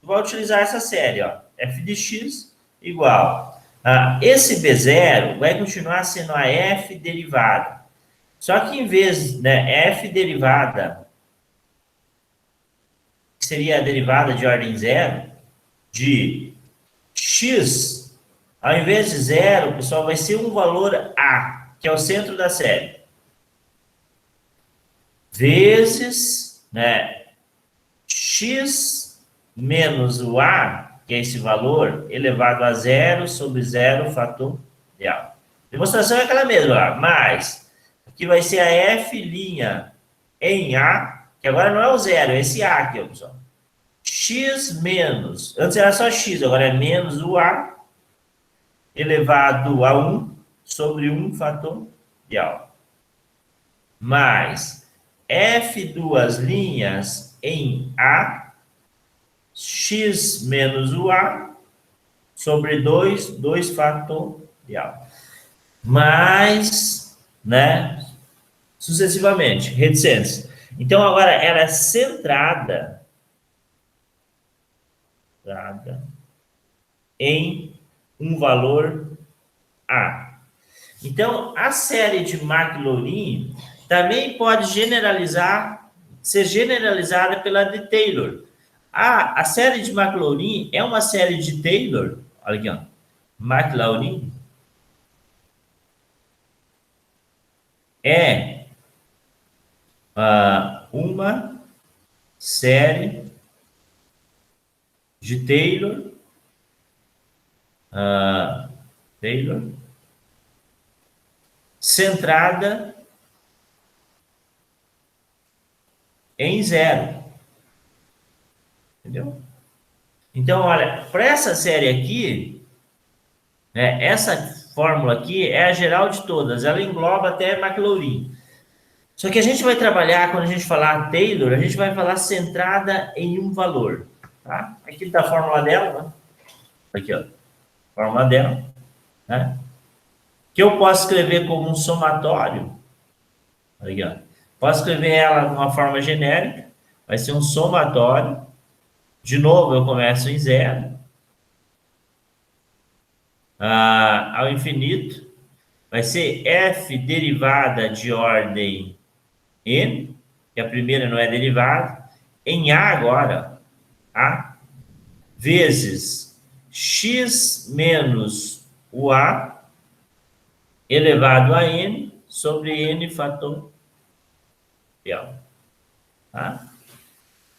tu vai utilizar essa série, ó, f de x igual. Esse B0 vai continuar sendo a f derivada. Só que em vez, né, f derivada, que seria a derivada de ordem zero, de x, ao invés de zero, pessoal, vai ser um valor a, que é o centro da série. Vezes, né, x menos o a, que é esse valor, elevado a zero sobre zero fatorial. Demonstração é aquela mesma, mas aqui vai ser a f' em a, que agora não é o zero, é esse a aqui, ó, pessoal. X menos, antes era só x, agora é menos o a, elevado a 1 sobre 1 fatorial. Mais f duas linhas em a, x menos o a, sobre 2 fatorial. Mais, né, sucessivamente, reticência. Então, agora, ela é centrada em um valor a. Então, a série de Maclaurin também pode ser generalizada pela de Taylor. A série de Maclaurin é uma série de Taylor, olha aqui, ó, Maclaurin é uma série de Taylor, centrada em zero. Entendeu? Então, olha, para essa série aqui, né, essa fórmula aqui é a geral de todas, ela engloba até Maclaurin. Só que a gente vai trabalhar, quando a gente falar Taylor, a gente vai falar centrada em um valor. Tá? Aqui está a fórmula dela, né? Aqui, ó, fórmula dela, né? Que eu posso escrever como um somatório. Aqui, ó. Posso escrever ela de uma forma genérica, vai ser um somatório. De novo, eu começo em zero. Ao infinito, vai ser f derivada de ordem n, que a primeira não é derivada, em a agora, a, vezes x menos o a, elevado a n, sobre n fatorial. Tá?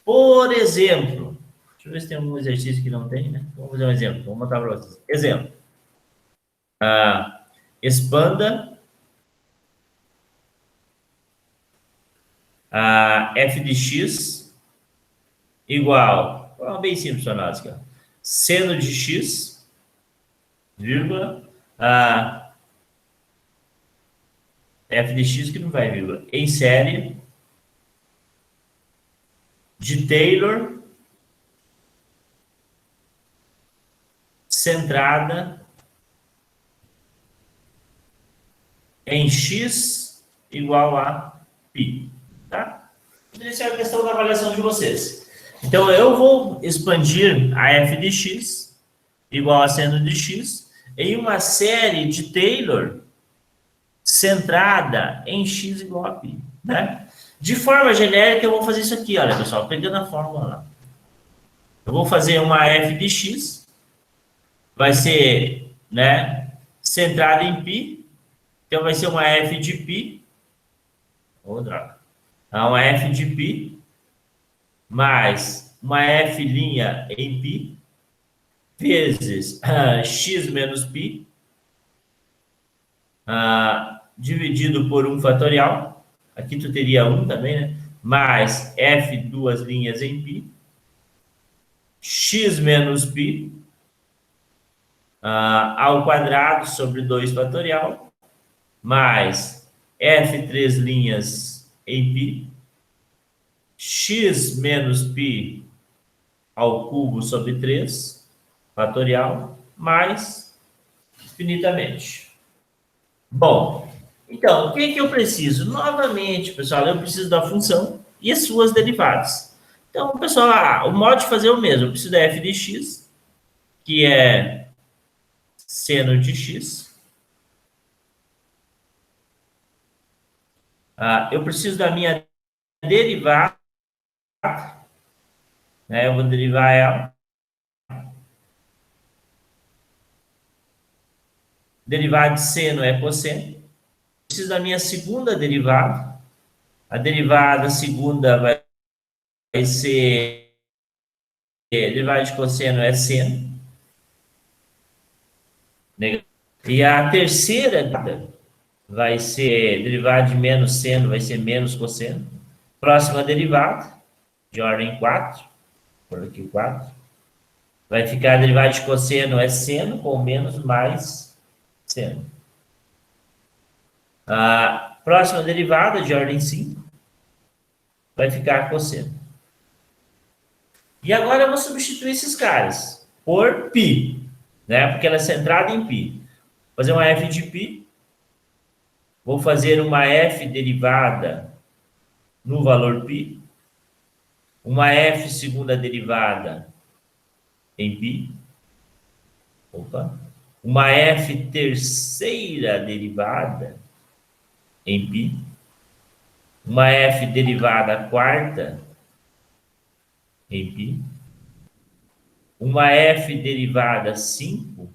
Por exemplo, deixa eu ver se tem algum exercício que não tem, né? Vamos fazer um exemplo, vou botar para vocês. Exemplo. Expanda a f de x igual, bem simples para nós aqui, ó, seno de x, vírgula, f de x que não vai vírgula, em série de Taylor centrada em x igual a π. Tá? Essa é a questão da avaliação de vocês. Então, eu vou expandir a f de x igual a seno de x em uma série de Taylor centrada em x igual a π, né? De forma genérica, eu vou fazer isso aqui, olha, pessoal, pegando a fórmula lá. Eu vou fazer uma f de x, vai ser, né, centrada em π, então vai ser uma f de π, outra, uma f de π, mais uma f' em π, vezes x menos π, dividido por 1 fatorial, aqui tu teria 1 também, né? Mais f duas linhas em π, x menos π, ao quadrado sobre 2 fatorial, mais f três linhas em π, x menos π ao cubo sobre 3 fatorial, mais infinitamente. Bom, então, o que eu preciso? Novamente, pessoal, eu preciso da função e as suas derivadas. Então, pessoal, o modo de fazer é o mesmo. Eu preciso da f de x, que é seno de x. Eu preciso da minha derivada, né? Eu vou derivar ela. Derivada de seno é cosseno. Eu preciso da minha segunda derivada. A derivada segunda vai ser derivada de cosseno é seno. E a terceira vai ser derivada de menos seno, vai ser menos cosseno. Próxima derivada, de ordem 4, por aqui 4, vai ficar a derivada de cosseno é seno com menos mais seno. A próxima derivada, de ordem 5, vai ficar cosseno. E agora eu vou substituir esses caras por π, né? Porque ela é centrada em π. Vou fazer uma f de π. Vou fazer uma f derivada no valor π. Uma f segunda derivada em π. Opa. Uma f terceira derivada em π. Uma f derivada quarta em π. Uma f derivada 5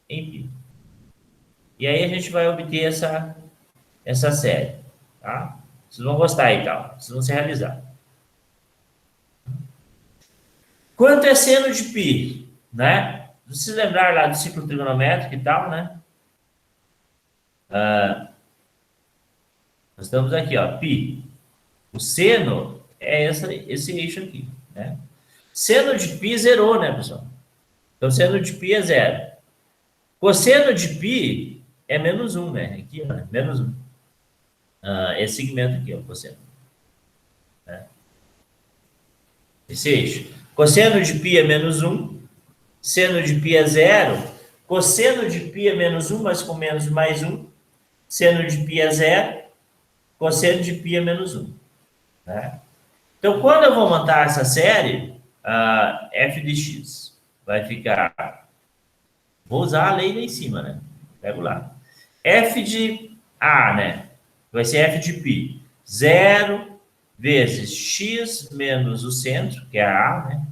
em π. E aí a gente vai obter essa série, tá? Vocês vão gostar aí, tal. Vocês vão se realizar. Quanto é seno de π, né? Se vocês lembrarem lá do ciclo trigonométrico e tal, né? Nós estamos aqui, ó, π. O seno é esse eixo aqui, né? Seno de π zerou, né, pessoal? Então, seno de π é zero. Cosseno de π é menos 1, né? Aqui, ó, menos 1. Esse segmento aqui, ó, cosseno. Né? Esse eixo. Cosseno de π é menos 1. Seno de π é zero. Cosseno de π é menos 1, mas com menos mais 1. Seno de π é zero. Cosseno de π é menos 1. Né? Então, quando eu vou montar essa série, f de x vai ficar... Vou usar a lei lá em cima, né? Pego lá. F de A, né? Vai ser f de π. 0 vezes x menos o centro, que é a A, né?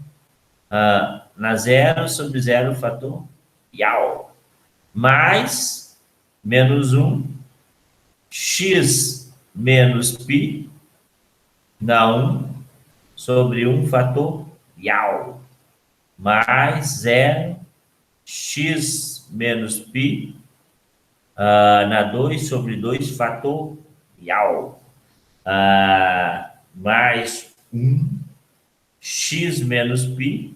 Na 0 sobre 0 fatorial. Mais menos 1, x menos π, na 1 sobre 1 fatorial. Mais 0, x menos π, na 2 sobre 2 fatorial. Mais 1, x menos π,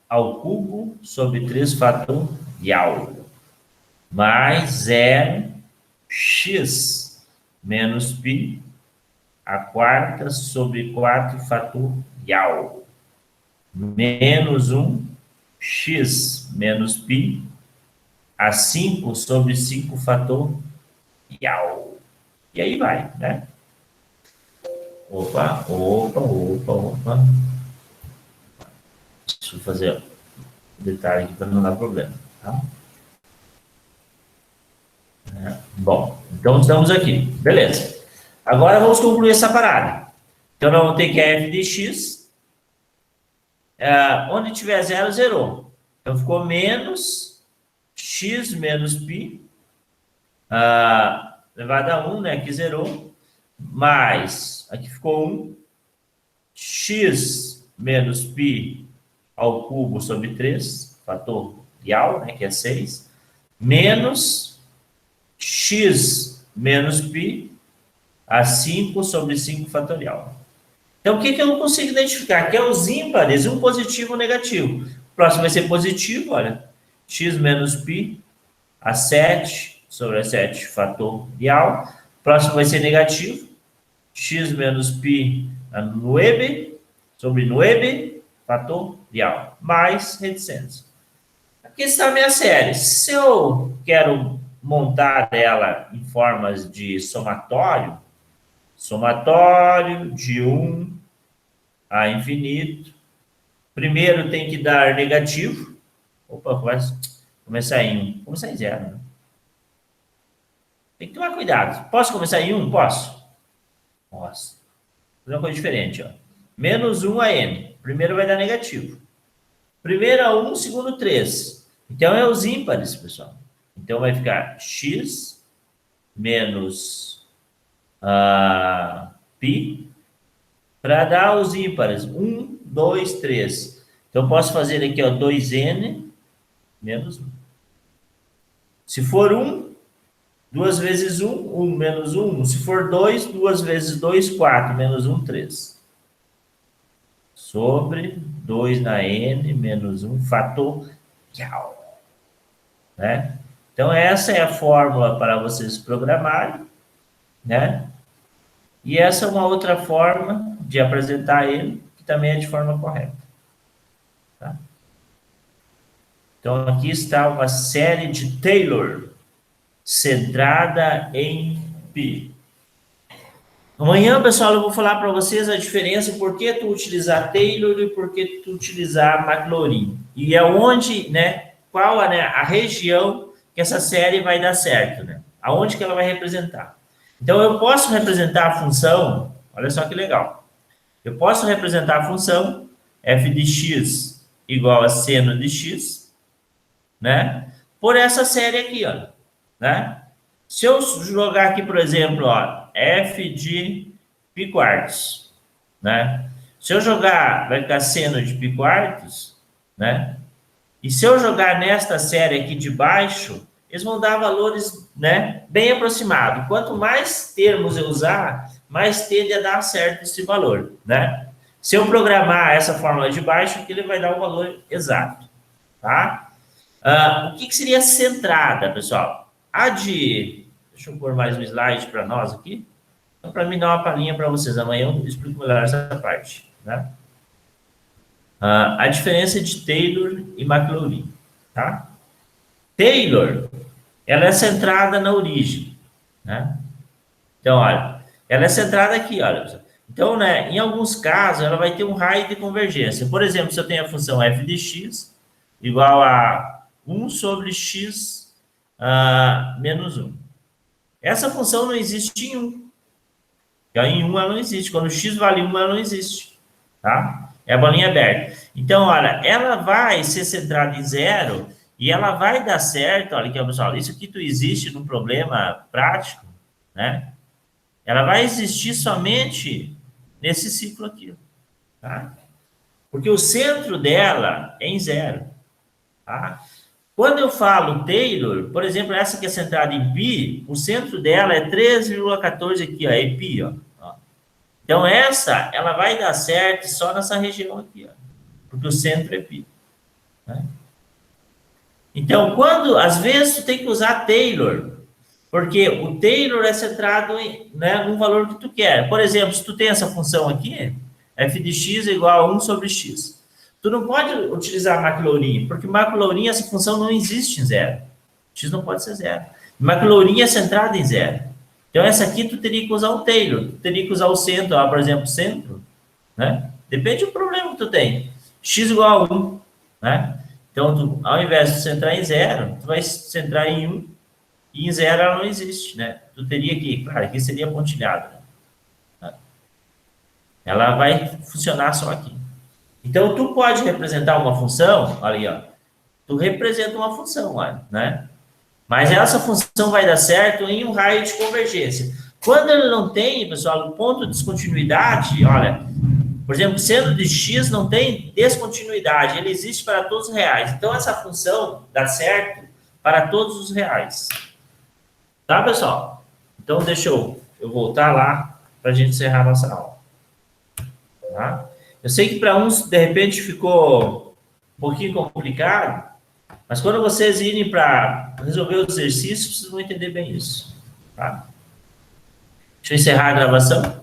ao cubo sobre 3 fatorial. Mais 0, x menos π, a quarta sobre 4 fatorial. Menos 1, x menos π, a 5 sobre 5 fatorial. E aí vai, né? Opa. eu fazer um detalhe aqui para não dar problema, tá? Bom, então estamos aqui. Beleza. Agora vamos concluir essa parada. Então, nós vamos ter que a f de x, onde tiver zero, zerou. Então, ficou menos x menos π, elevado a 1, né, que zerou, mais, aqui ficou 1, x menos π ao cubo sobre 3, fatorial, né, que é 6, menos x menos π a 5 sobre 5 fatorial. Então, o que eu não consigo identificar? Que é os ímpares, um positivo e um negativo. O próximo vai ser positivo, olha, x menos π a 7 sobre a 7 fatorial. O próximo vai ser negativo, x menos π a 9 sobre 9 fatorial, mais reticência. Aqui está a minha série. Se eu quero montar ela em formas de somatório de 1 a infinito. Primeiro tem que dar negativo. Opa, vai começar em 1. Começar em 0, né? Tem que tomar cuidado. Posso começar em 1? Posso? Posso. Vou fazer uma coisa diferente, ó. Menos 1 a n. Primeiro vai dar negativo. Primeiro a 1, segundo 3. Então, é os ímpares, pessoal. Então, vai ficar x menos π para dar os ímpares. 1, 2, 3. Então, posso fazer aqui, ó, 2n menos 1. Se for 1, 2 vezes 1, 1 menos 1. Se for 2, 2 vezes 2, 4, menos 1, 3. Sobre 2 na n menos 1 fatorial. Né? Então, essa é a fórmula para vocês programarem, né? E essa é uma outra forma de apresentar ele, que também é de forma correta. Tá? Então, aqui está uma série de Taylor, centrada em π. Amanhã, pessoal, eu vou falar para vocês a diferença por que tu utilizar Taylor e por que tu utilizar Maclaurin. E é onde, né, qual a região que essa série vai dar certo, né? Aonde que ela vai representar. Então, eu posso representar a função, olha só que legal. Eu posso representar a função f de x igual a seno de x, né? Por essa série aqui, ó, né? Se eu jogar aqui, por exemplo, ó, f de π quartos, né? Se eu jogar, vai ficar seno de π quartos, né? E se eu jogar nesta série aqui de baixo, eles vão dar valores, né, bem aproximados. Quanto mais termos eu usar, mais tende a dar certo esse valor, né? Se eu programar essa fórmula de baixo, aqui ele vai dar o valor exato, tá? O que seria centrada, pessoal? Deixa eu pôr mais um slide para nós aqui. Então, para mim dar uma palhinha para vocês. Amanhã eu explico melhor essa parte, né? A diferença de Taylor e Maclaurin, tá? Taylor, ela é centrada na origem, né? Então, olha, ela é centrada aqui, olha. Então, né, em alguns casos, ela vai ter um raio de convergência. Por exemplo, se eu tenho a função f de x igual a 1 sobre x menos 1. Essa função não existe em 1. Em 1 ela não existe. Quando x vale 1, ela não existe, tá? É a bolinha aberta. Então, olha, ela vai ser centrada em 0 e ela vai dar certo. Olha aqui, pessoal, isso aqui existe num problema prático, né? Ela vai existir somente nesse ciclo aqui, tá? Porque o centro dela é em 0, tá? Quando eu falo Taylor, por exemplo, essa que é centrada em π, o centro dela é 3,14 aqui, ó, é π, ó. Então, ela vai dar certo só nessa região aqui, ó, porque o centro é π. Né? Então, às vezes, tu tem que usar Taylor, porque o Taylor é centrado num valor que tu quer. Por exemplo, se tu tem essa função aqui, f de x é igual a 1 sobre x. Tu não pode utilizar Maclaurin, porque Maclaurin, essa função não existe em 0. X não pode ser 0. Maclaurin é centrada em 0. Então, essa aqui tu teria que usar o Taylor. Tu teria que usar o centro, por exemplo, centro, né? Depende do problema que tu tem. X igual a 1. né? Então, ao invés de centrar em 0, tu vai centrar em 1, e em 0 ela não existe, né? Tu teria que, claro, aqui seria pontilhado, né? Ela vai funcionar só aqui. Então, tu pode representar uma função, olha aí, ó. Tu representa uma função, olha, né? Mas essa função vai dar certo em um raio de convergência. Quando ele não tem, pessoal, o ponto de descontinuidade, olha, por exemplo, seno de x não tem descontinuidade, ele existe para todos os reais. Então, essa função dá certo para todos os reais. Tá, pessoal? Então, deixa eu voltar lá para a gente encerrar a nossa aula. Tá? Eu sei que para uns, de repente, ficou um pouquinho complicado, mas quando vocês irem para resolver os exercícios, vocês vão entender bem isso. Tá? Deixa eu encerrar a gravação.